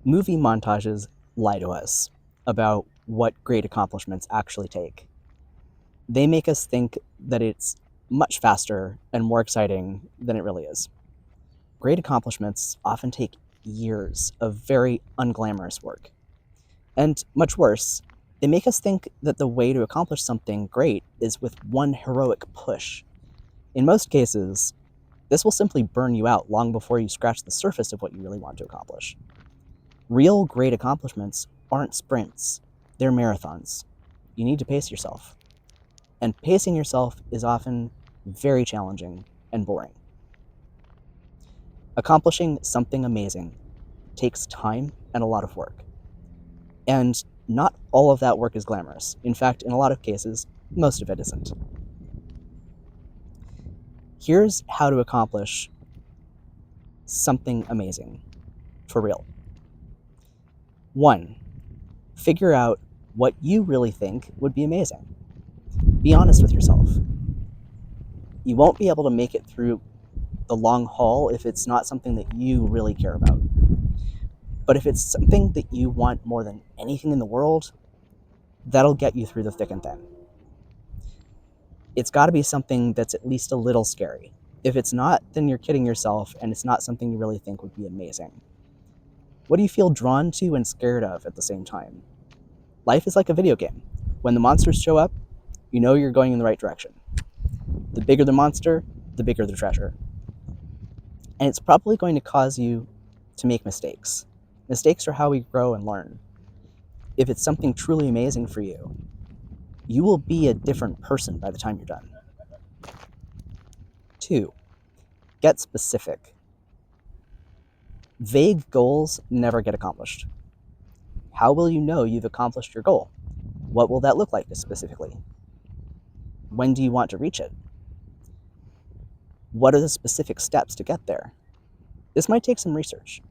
Movie montages lie to us about what great accomplishments actually take. They make us think that it's much faster and more exciting than it really is. Great accomplishments often take years of very unglamorous work. And much worse, they make us think that the way to accomplish something great is with one heroic push. In most cases, this will simply burn you out long before you scratch the surface of what you really want to accomplish. Real great accomplishments aren't sprints, they're marathons. You need to pace yourself. And pacing yourself is often very challenging and boring. Accomplishing something amazing takes time and a lot of work. And not all of that work is glamorous. In fact, in a lot of cases, most of it isn't. Here's how to accomplish something amazing, for real. 1. Figure out what you really think would be amazing. Be honest with yourself. You won't be able to make it through the long haul if it's not something that you really care about. But if it's something that you want more than anything in the world, that'll get you through the thick and thin. It's got to be something that's at least a little scary. If it's not, then you're kidding yourself and it's not something you really think would be amazing. What do you feel drawn to and scared of at the same time? Life is like a video game. When the monsters show up, you know you're going in the right direction. The bigger the monster, the bigger the treasure. And it's probably going to cause you to make mistakes. Mistakes are how we grow and learn. If it's something truly amazing for you, you will be a different person by the time you're done. 2. Get specific. Vague goals never get accomplished. How will you know you've accomplished your goal? What will that look like specifically? When do you want to reach it? What are the specific steps to get there? This might take some research.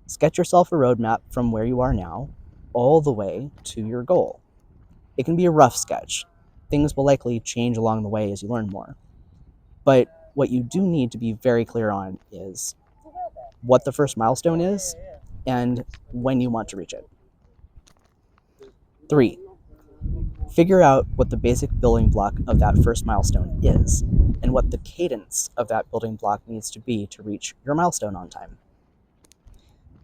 Sketch yourself a roadmap from where you are now all the way to your goal. It can be a rough sketch. Things will likely change along the way as you learn more. But what you do need to be very clear on is what the first milestone is and when you want to reach it. 3. Figure out what the basic building block of that first milestone is and what the cadence of that building block needs to be to reach your milestone on time.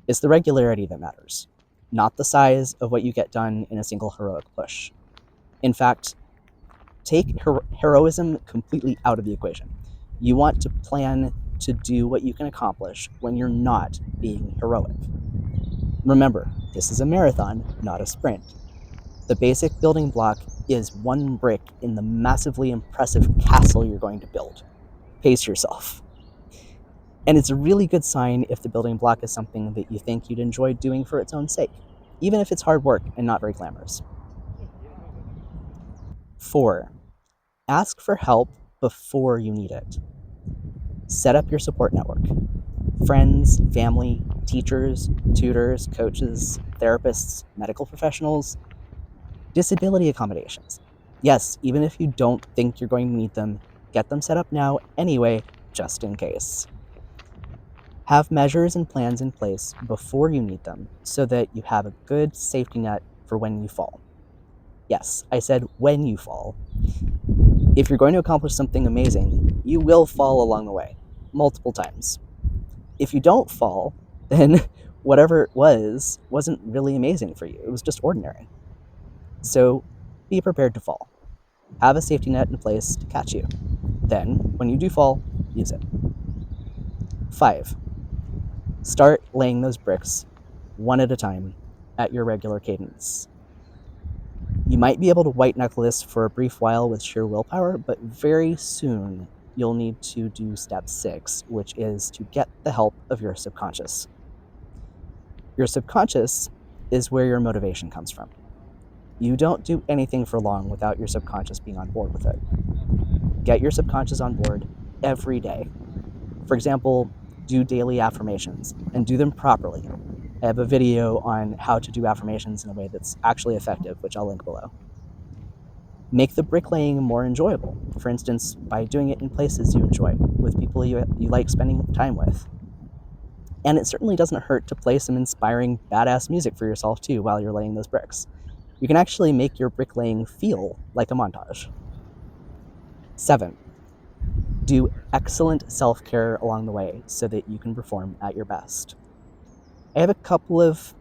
It's the regularity that matters, not the size of what you get done in a single heroic push. In fact, take heroism completely out of the equation. You want to plan to do what you can accomplish when you're not being heroic. Remember, this is a marathon, not a sprint. The basic building block is one brick in the massively impressive castle you're going to build. Pace yourself. And it's a really good sign if the building block is something that you think you'd enjoy doing for its own sake, even if it's hard work and not very glamorous. 4. Ask for help before you need it. Set up your support network. Friends, family, teachers, tutors, coaches, therapists, medical professionals, disability accommodations. Yes, even if you don't think you're going to need them, get them set up now anyway, just in case. Have measures and plans in place before you need them so that you have a good safety net for when you fall. Yes, I said when you fall. If you're going to accomplish something amazing, you will fall along the way, multiple times. If you don't fall, then whatever it wasn't really amazing for you. It was just ordinary. So be prepared to fall. Have a safety net in place to catch you. Then, when you do fall, use it. 5. Start laying those bricks one at a time at your regular cadence. You might be able to white knuckle this for a brief while with sheer willpower, but very soon you'll need to do step 6, which is to get the help of your subconscious. Your subconscious is where your motivation comes from. You don't do anything for long without your subconscious being on board with it. Get your subconscious on board every day. For example, do daily affirmations and do them properly. I have a video on how to do affirmations in a way that's actually effective, which I'll link below. Make the bricklaying more enjoyable, for instance, by doing it in places you enjoy, with people you like spending time with. And it certainly doesn't hurt to play some inspiring, badass music for yourself too while you're laying those bricks. You can actually make your bricklaying feel like a montage. 7. Do excellent self-care along the way so that you can perform at your best. I have a couple of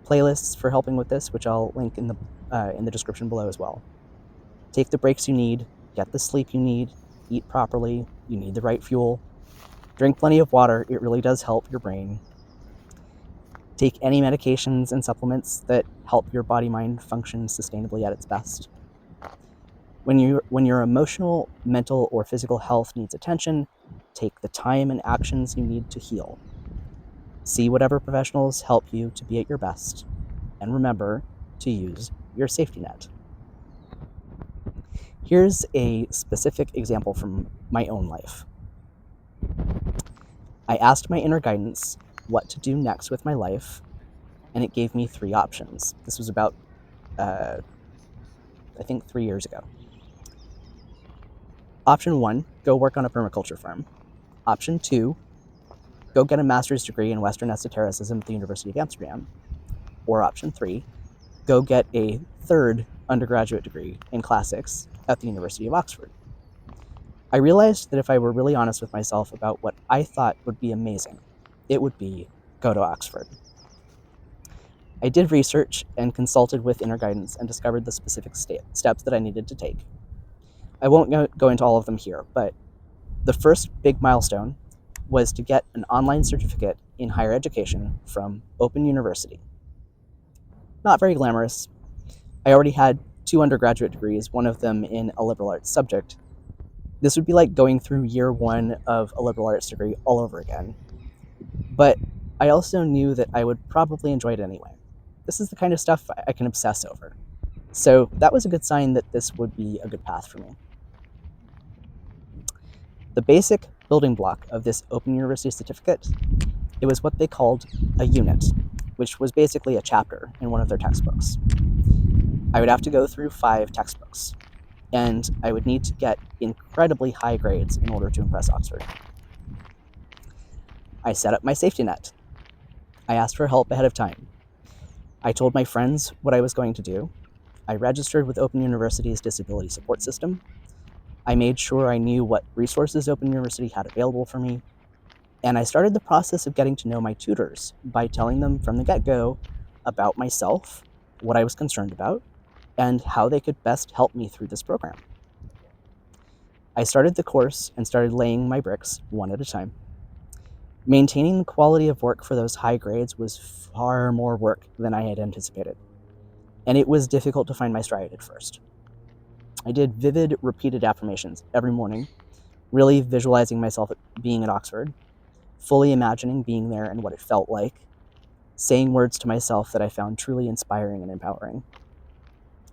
playlists for helping with this, which I'll link in the description below as well. Take the breaks you need, get the sleep you need, eat properly, you need the right fuel, drink plenty of water, it really does help your brain. Take any medications and supplements that help your body-mind function sustainably at its best. When your emotional, mental, or physical health needs attention, take the time and actions you need to heal. See whatever professionals help you to be at your best, and remember to use your safety net. Here's a specific example from my own life. I asked my inner guidance what to do next with my life, and it gave me 3 options. This was about, I think 3 years ago. Option 1, go work on a permaculture farm. Option 2, go get a master's degree in Western esotericism at the University of Amsterdam. Or option 3, go get a 3rd undergraduate degree in classics at the University of Oxford. I realized that if I were really honest with myself about what I thought would be amazing, it would be go to Oxford. I did research and consulted with inner guidance and discovered the specific steps that I needed to take. I won't go into all of them here, but the first big milestone was to get an online certificate in higher education from Open University. Not very glamorous. I already had 2 undergraduate degrees, one of them in a liberal arts subject. This would be like going through year 1 of a liberal arts degree all over again. But I also knew that I would probably enjoy it anyway. This is the kind of stuff I can obsess over. So that was a good sign that this would be a good path for me. The basic building block of this Open University certificate, it was what they called a unit, which was basically a chapter in one of their textbooks. I would have to go through 5 textbooks, and I would need to get incredibly high grades in order to impress Oxford. I set up my safety net. I asked for help ahead of time. I told my friends what I was going to do. I registered with Open University's disability support system. I made sure I knew what resources Open University had available for me. And I started the process of getting to know my tutors by telling them from the get-go about myself, what I was concerned about, and how they could best help me through this program. I started the course and started laying my bricks one at a time. Maintaining the quality of work for those high grades was far more work than I had anticipated, and it was difficult to find my stride at first. I did vivid, repeated affirmations every morning, really visualizing myself being at Oxford, fully imagining being there and what it felt like, saying words to myself that I found truly inspiring and empowering.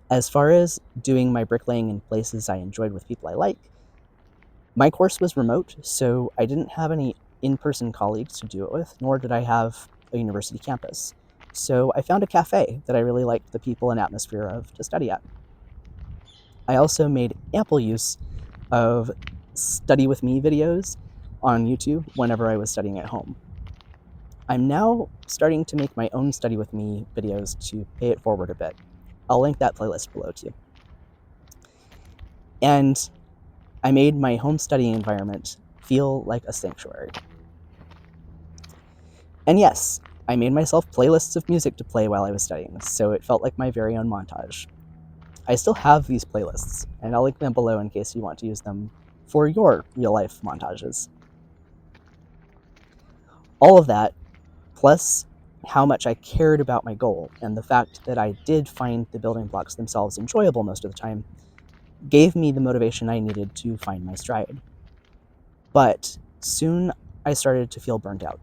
As far as doing my bricklaying in places I enjoyed with people I like, my course was remote, so I didn't have any in-person colleagues to do it with, nor did I have a university campus. So I found a cafe that I really liked the people and atmosphere of to study at. I also made ample use of study with me videos on YouTube whenever I was studying at home. I'm now starting to make my own study with me videos to pay it forward a bit. I'll link that playlist below too. And I made my home studying environment feel like a sanctuary. And yes, I made myself playlists of music to play while I was studying, so it felt like my very own montage. I still have these playlists, and I'll link them below in case you want to use them for your real-life montages. All of that, plus how much I cared about my goal, and the fact that I did find the building blocks themselves enjoyable most of the time, gave me the motivation I needed to find my stride. But soon I started to feel burned out,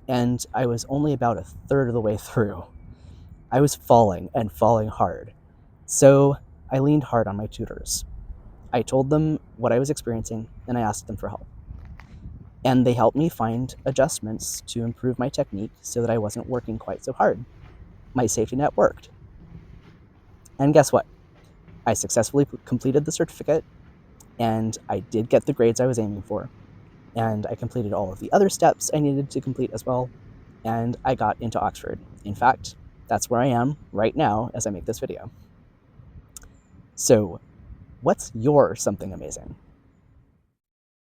and I was only about a third of the way through. I was falling and falling hard, so I leaned hard on my tutors. I told them what I was experiencing, and I asked them for help. And they helped me find adjustments to improve my technique so that I wasn't working quite so hard. My safety net worked. And guess what? I successfully completed the certificate, and I did get the grades I was aiming for, and I completed all of the other steps I needed to complete as well, and I got into Oxford. In fact, that's where I am right now as I make this video. So, what's your something amazing?